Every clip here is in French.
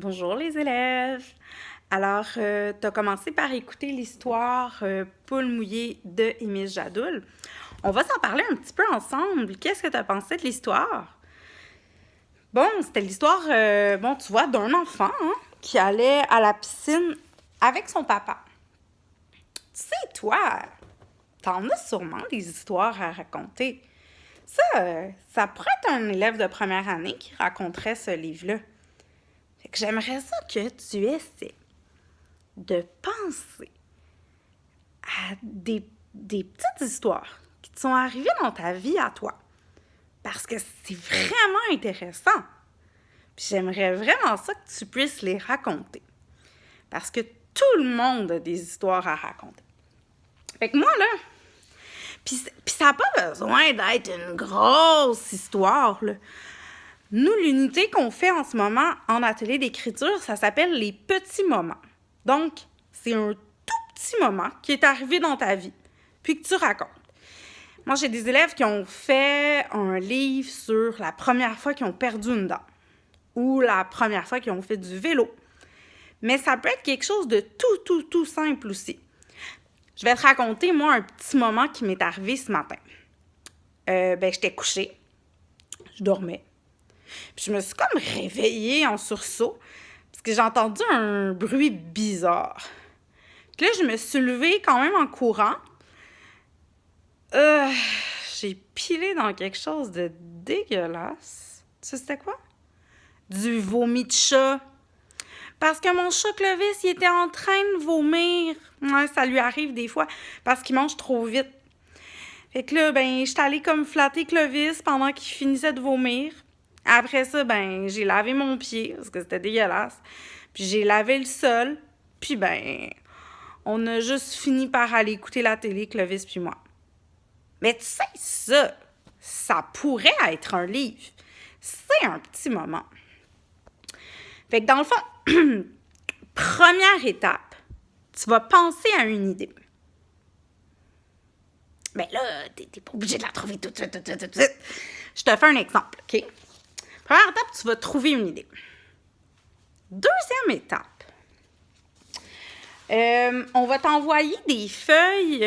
Bonjour les élèves! Alors, tu as commencé par écouter l'histoire Poule mouillée de Émile Jadoul. On va s'en parler un petit peu ensemble. Qu'est-ce que tu as pensé de l'histoire? Bon, c'était l'histoire, tu vois, d'un enfant qui allait à la piscine avec son papa. Tu sais, toi, t'en as sûrement des histoires à raconter. Ça pourrait être un élève de première année qui raconterait ce livre-là. Fait que j'aimerais ça que tu essaies de penser à des petites histoires qui te sont arrivées dans ta vie à toi. Parce que c'est vraiment intéressant. Puis j'aimerais vraiment ça que tu puisses les raconter. Parce que tout le monde a des histoires à raconter. Fait que moi, là, puis ça n'a pas besoin d'être une grosse histoire, là. Nous, l'unité qu'on fait en ce moment en atelier d'écriture, ça s'appelle les petits moments. Donc, c'est un tout petit moment qui est arrivé dans ta vie, puis que tu racontes. Moi, j'ai des élèves qui ont fait un livre sur la première fois qu'ils ont perdu une dent ou la première fois qu'ils ont fait du vélo. Mais ça peut être quelque chose de tout simple aussi. Je vais te raconter, moi, un petit moment qui m'est arrivé ce matin. J'étais couchée, je dormais. Puis je me suis comme réveillée en sursaut parce que j'ai entendu un bruit bizarre. Puis là, je me suis levée quand même en courant. J'ai pilé dans quelque chose de dégueulasse. Tu sais c'était quoi? Du vomi de chat. Parce que mon chat Clovis, il était en train de vomir. Ouais, ça lui arrive des fois parce qu'il mange trop vite. Fait que là, j'étais allée comme flatter Clovis pendant qu'il finissait de vomir. Après ça, j'ai lavé mon pied, parce que c'était dégueulasse. Puis j'ai lavé le sol. Puis on a juste fini par aller écouter la télé, Clovis puis moi. Mais tu sais, ça pourrait être un livre. C'est un petit moment. Fait que dans le fond, première étape, tu vas penser à une idée. Mais là, t'es pas obligé de la trouver tout de suite. Je te fais un exemple, OK? Première étape, tu vas trouver une idée. Deuxième étape, on va t'envoyer des feuilles.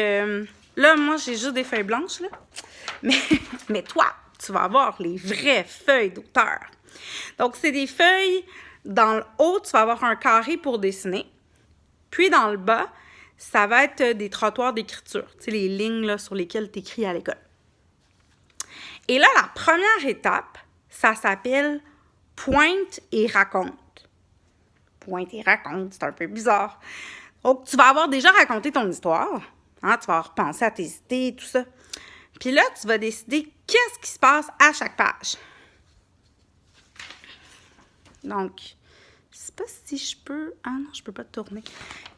Là, moi, j'ai juste des feuilles blanches, là. Mais toi, tu vas avoir les vraies feuilles d'auteur. Donc, c'est des feuilles. Dans le haut, tu vas avoir un carré pour dessiner. Puis, dans le bas, ça va être des trottoirs d'écriture. Tu sais, les lignes là, sur lesquelles tu écris à l'école. Et là, la première étape, ça s'appelle « Pointe et raconte ». Pointe et raconte, c'est un peu bizarre. Donc, tu vas avoir déjà raconté ton histoire. Hein, tu vas avoir pensé à tes idées et tout ça. Puis là, tu vas décider qu'est-ce qui se passe à chaque page. Donc, je sais pas si je peux... Ah non, je peux pas tourner.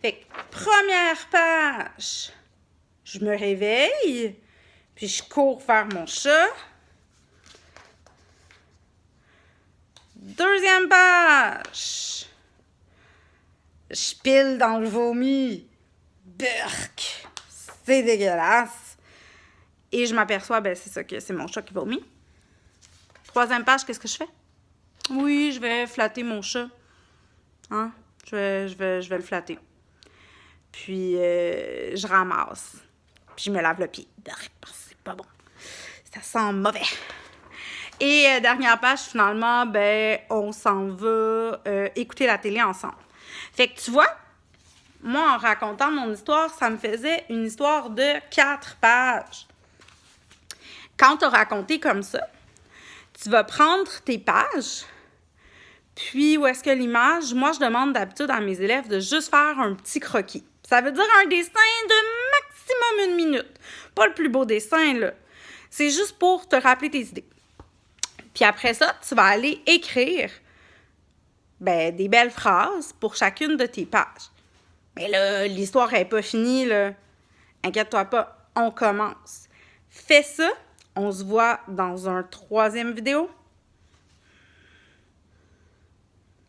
Fait que, première page, je me réveille, puis je cours vers mon chat. Deuxième page, je pile dans le vomi. Burk! C'est dégueulasse. Et je m'aperçois, c'est ça que c'est mon chat qui vomit. Troisième page, qu'est-ce que je fais? Oui, je vais flatter mon chat. Hein? Je vais le flatter. Puis, je ramasse. Puis, je me lave le pied. C'est pas bon. Ça sent mauvais. Et dernière page, finalement, on s'en va écouter la télé ensemble. Fait que tu vois, moi, en racontant mon histoire, ça me faisait une histoire de 4 pages. Quand tu as raconté comme ça, tu vas prendre tes pages, puis où est-ce que l'image, moi, je demande d'habitude à mes élèves de juste faire un petit croquis. Ça veut dire un dessin de maximum 1 minute. Pas le plus beau dessin, là. C'est juste pour te rappeler tes idées. Puis après ça, tu vas aller écrire des belles phrases pour chacune de tes pages. Mais là, l'histoire n'est pas finie, là. Inquiète-toi pas, on commence. Fais ça, on se voit dans un 3e vidéo.